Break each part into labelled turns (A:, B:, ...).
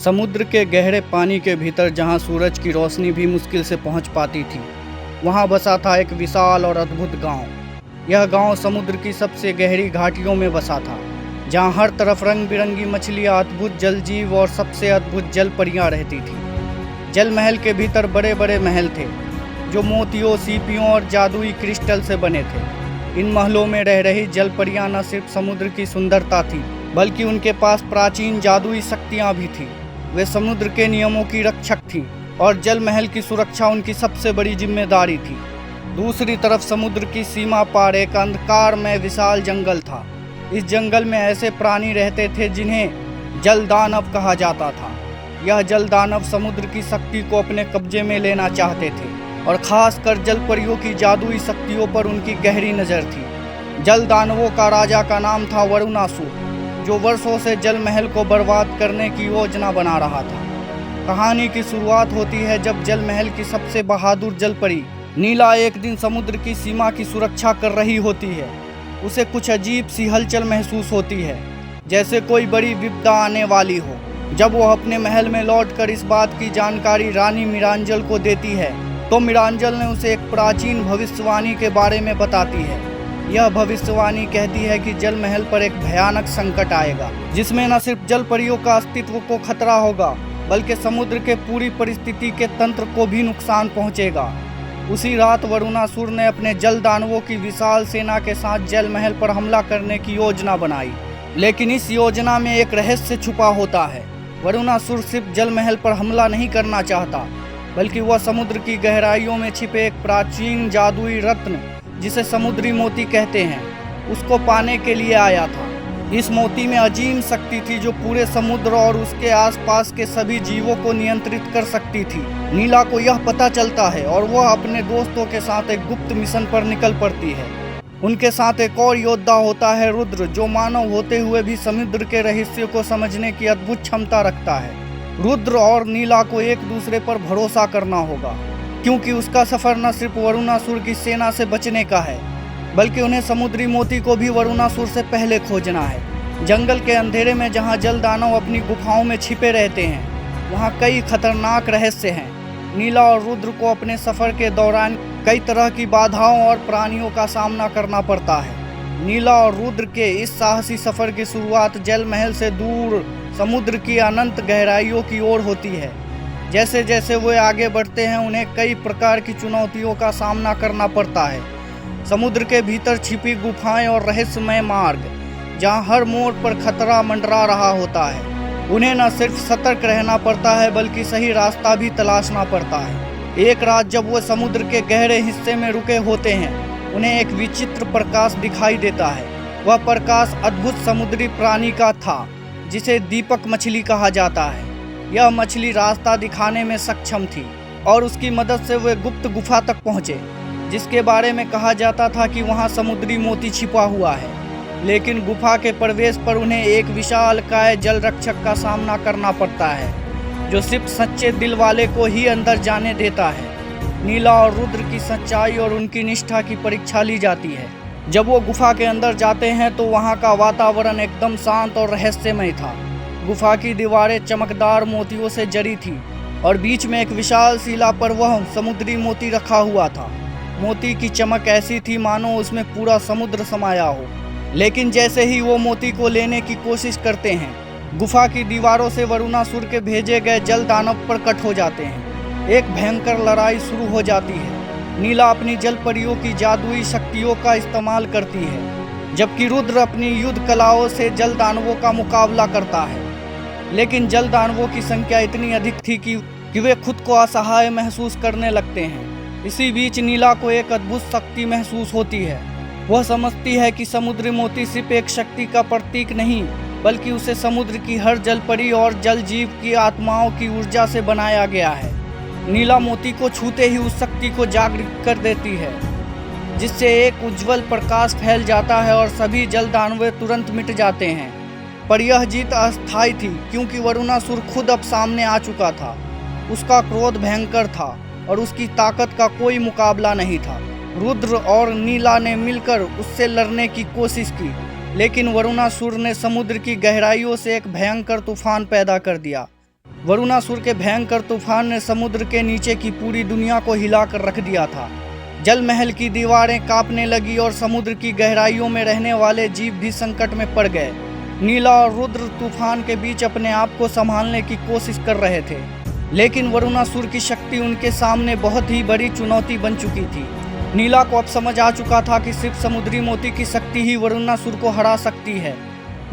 A: समुद्र के गहरे पानी के भीतर जहां सूरज की रोशनी भी मुश्किल से पहुंच पाती थी, वहां बसा था एक विशाल और अद्भुत गांव। यह गांव समुद्र की सबसे गहरी घाटियों में बसा था, जहां हर तरफ रंग बिरंगी मछलियां, अद्भुत जल जीव और सबसे अद्भुत जल परियां रहती थी। जल महल के भीतर बड़े बड़े महल थे, जो मोतियों, सीपियों और जादुई क्रिस्टल से बने थे। इन महलों में रह रही जल परियां न सिर्फ समुद्र की सुंदरता थी, बल्कि उनके पास प्राचीन जादुई शक्तियां भी थी। वे समुद्र के नियमों की रक्षक थी और जल महल की सुरक्षा उनकी सबसे बड़ी जिम्मेदारी थी। दूसरी तरफ समुद्र की सीमा पार एक अंधकारमय विशाल जंगल था। इस जंगल में ऐसे प्राणी रहते थे जिन्हें जल दानव कहा जाता था। यह जल दानव समुद्र की शक्ति को अपने कब्जे में लेना चाहते थे और खासकर जल परियों की जादुई शक्तियों पर उनकी गहरी नज़र थी। जल दानवों का राजा का नाम था वरुणासुर, जो वर्षों से जल महल को बर्बाद करने की योजना बना रहा था। कहानी की शुरुआत होती है जब जल महल की सबसे बहादुर जल परी नीला एक दिन समुद्र की सीमा की सुरक्षा कर रही होती है। उसे कुछ अजीब सी हलचल महसूस होती है, जैसे कोई बड़ी विपदा आने वाली हो। जब वह अपने महल में लौटकर इस बात की जानकारी रानी मिरांजल को देती है, तो मिरांजल ने उसे एक प्राचीन भविष्यवाणी के बारे में बताती है। यह भविष्यवाणी कहती है कि जल महल पर एक भयानक संकट आएगा, जिसमें न सिर्फ जल परियों का अस्तित्व को खतरा होगा, बल्कि समुद्र के पूरी परिस्थिति के तंत्र को भी नुकसान पहुंचेगा। उसी रात वरुणासुर ने अपने जल दानवों की विशाल सेना के साथ जल महल पर हमला करने की योजना बनाई, लेकिन इस योजना में एक रहस्य छुपा होता है। वरुणासुर सिर्फ जल महल पर हमला नहीं करना चाहता, बल्कि वह समुद्र की गहराइयों में छिपे एक प्राचीन जादुई रत्न, जिसे समुद्री मोती कहते हैं, उसको पाने के लिए आया था। इस मोती में अजीम शक्ति थी जो पूरे समुद्र और उसके आसपास के सभी जीवों को नियंत्रित कर सकती थी। नीला को यह पता चलता है और वह अपने दोस्तों के साथ एक गुप्त मिशन पर निकल पड़ती है। उनके साथ एक और योद्धा होता है रुद्र, जो मानव होते हुए भी समुद्र के रहस्य को समझने की अद्भुत क्षमता रखता है। रुद्र और नीला को एक दूसरे पर भरोसा करना होगा, क्योंकि उसका सफर न सिर्फ वरुणासुर की सेना से बचने का है, बल्कि उन्हें समुद्री मोती को भी वरुणासुर से पहले खोजना है। जंगल के अंधेरे में जहां जल दानव अपनी गुफाओं में छिपे रहते हैं, वहां कई खतरनाक रहस्य हैं। नीला और रुद्र को अपने सफर के दौरान कई तरह की बाधाओं और प्राणियों का सामना करना पड़ता है। नीला और रुद्र के इस साहसी सफर की शुरुआत जल महल से दूर समुद्र की अनंत गहराइयों की ओर होती है। जैसे जैसे वे आगे बढ़ते हैं, उन्हें कई प्रकार की चुनौतियों का सामना करना पड़ता है। समुद्र के भीतर छिपी गुफाएं और रहस्यमय मार्ग, जहां हर मोड़ पर खतरा मंडरा रहा होता है। उन्हें न सिर्फ सतर्क रहना पड़ता है, बल्कि सही रास्ता भी तलाशना पड़ता है। एक रात जब वो समुद्र के गहरे हिस्से में रुके होते हैं, उन्हें एक विचित्र प्रकाश दिखाई देता है। वह प्रकाश अद्भुत समुद्री प्राणी का था, जिसे दीपक मछली कहा जाता है। यह मछली रास्ता दिखाने में सक्षम थी और उसकी मदद से वे गुप्त गुफा तक पहुंचे, जिसके बारे में कहा जाता था कि वहां समुद्री मोती छिपा हुआ है। लेकिन गुफा के प्रवेश पर उन्हें एक विशालकाय जल रक्षक का सामना करना पड़ता है, जो सिर्फ सच्चे दिल वाले को ही अंदर जाने देता है। नीला और रुद्र की सच्चाई और उनकी निष्ठा की परीक्षा ली जाती है। जब वो गुफा के अंदर जाते हैं तो वहाँ का वातावरण एकदम शांत और रहस्यमय था। गुफा की दीवारें चमकदार मोतियों से जड़ी थी और बीच में एक विशाल शिला पर वह समुद्री मोती रखा हुआ था। मोती की चमक ऐसी थी मानो उसमें पूरा समुद्र समाया हो। लेकिन जैसे ही वो मोती को लेने की कोशिश करते हैं, गुफा की दीवारों से वरुणासुर के भेजे गए जल दानव प्रकट हो जाते हैं। एक भयंकर लड़ाई शुरू हो जाती है। नीला अपनी जल परियों की जादुई शक्तियों का इस्तेमाल करती है, जबकि रुद्र अपनी युद्ध कलाओं से जल दानवों का मुकाबला करता है। लेकिन जल दानवों की संख्या इतनी अधिक थी कि वे खुद को असहाय महसूस करने लगते हैं। इसी बीच नीला को एक अद्भुत शक्ति महसूस होती है। वह समझती है कि समुद्री मोती सिर्फ एक शक्ति का प्रतीक नहीं, बल्कि उसे समुद्र की हर जल परी और जल जीव की आत्माओं की ऊर्जा से बनाया गया है। नीला मोती को छूते ही उस शक्ति को जागृत कर देती है, जिससे एक उज्जवल प्रकाश फैल जाता है और सभी जल दानव तुरंत मिट जाते हैं। पर यह जीत अस्थायी थी, क्योंकि वरुणासुर खुद अब सामने आ चुका था। उसका क्रोध भयंकर था और उसकी ताकत का कोई मुकाबला नहीं था। रुद्र और नीला ने मिलकर उससे लड़ने की कोशिश की, लेकिन वरुणासुर ने समुद्र की गहराइयों से एक भयंकर तूफान पैदा कर दिया। वरुणासुर के भयंकर तूफान ने समुद्र के नीचे की पूरी दुनिया को हिलाकर रख दिया था। जल महल की दीवारें कांपने लगी और समुद्र की गहराइयों में रहने वाले जीव भी संकट में पड़ गए। नीला और रुद्र तूफान के बीच अपने आप को संभालने की कोशिश कर रहे थे, लेकिन वरुणासुर की शक्ति उनके सामने बहुत ही बड़ी चुनौती बन चुकी थी। नीला को अब समझ आ चुका था कि सिर्फ समुद्री मोती की शक्ति ही वरुणासुर को हरा सकती है।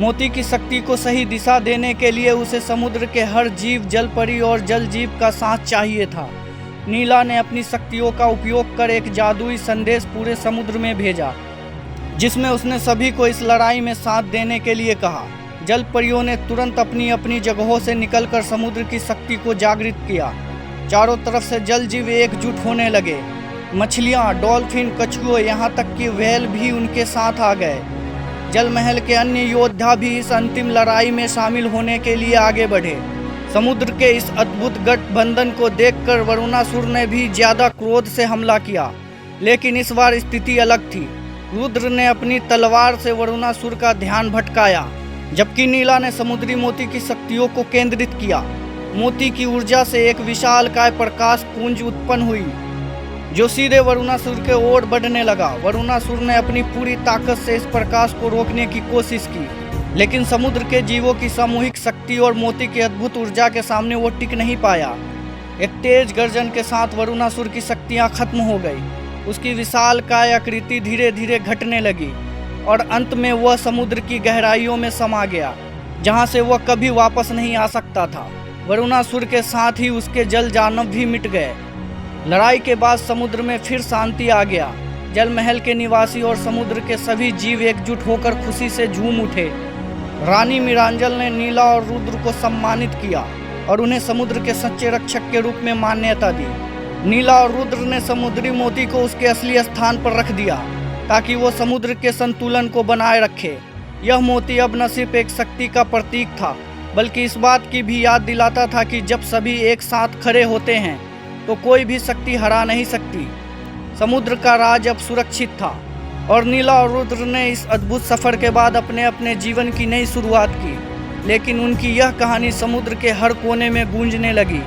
A: मोती की शक्ति को सही दिशा देने के लिए उसे समुद्र के हर जीव, जल परी और जल जीव का साथ चाहिए था। नीला ने अपनी शक्तियों का उपयोग कर एक जादुई संदेश पूरे समुद्र में भेजा, जिसमें उसने सभी को इस लड़ाई में साथ देने के लिए कहा। जल परियों ने तुरंत अपनी अपनी जगहों से निकलकर समुद्र की शक्ति को जागृत किया। चारों तरफ से जल जीव एकजुट होने लगे। मछलियाँ, डॉल्फिन, कछुए, यहाँ तक कि व्हेल भी उनके साथ आ गए। जल महल के अन्य योद्धा भी इस अंतिम लड़ाई में शामिल होने के लिए आगे बढ़े। समुद्र के इस अद्भुत गठबंधन को देखकर वरुणासुर ने भी ज्यादा क्रोध से हमला किया, लेकिन इस बार स्थिति अलग थी। रुद्र ने अपनी तलवार से वरुणासुर का ध्यान भटकाया, जबकि नीला ने समुद्री मोती की शक्तियों को केंद्रित किया। मोती की ऊर्जा से एक विशालकाय प्रकाश पुंज उत्पन्न हुई, जो सीधे वरुणासुर के ओर बढ़ने लगा। वरुणासुर ने अपनी पूरी ताकत से इस प्रकाश को रोकने की कोशिश की, लेकिन समुद्र के जीवों की सामूहिक शक्ति और मोती की अद्भुत ऊर्जा के सामने वो टिक नहीं पाया। एक तेज गर्जन के साथ वरुणासुर की शक्तियां खत्म हो गई। उसकी विशालकाय आकृति धीरे धीरे घटने लगी और अंत में वह समुद्र की गहराइयों में समा गया, जहां से वह कभी वापस नहीं आ सकता था। वरुणासुर के साथ ही उसके जल जानव भी मिट गए। लड़ाई के बाद समुद्र में फिर शांति आ गया। जल महल के निवासी और समुद्र के सभी जीव एकजुट होकर खुशी से झूम उठे। रानी मीरांजल ने नीला और रुद्र को सम्मानित किया और उन्हें समुद्र के सच्चे रक्षक के रूप में मान्यता दी। नीला और रुद्र ने समुद्री मोती को उसके असली स्थान पर रख दिया, ताकि वो समुद्र के संतुलन को बनाए रखे। यह मोती अब न सिर्फ एक शक्ति का प्रतीक था, बल्कि इस बात की भी याद दिलाता था कि जब सभी एक साथ खड़े होते हैं तो कोई भी शक्ति हरा नहीं सकती। समुद्र का राज अब सुरक्षित था और नीला और रुद्र ने इस अद्भुत सफर के बाद अपने अपने जीवन की नई शुरुआत की। लेकिन उनकी यह कहानी समुद्र के हर कोने में गूंजने लगी।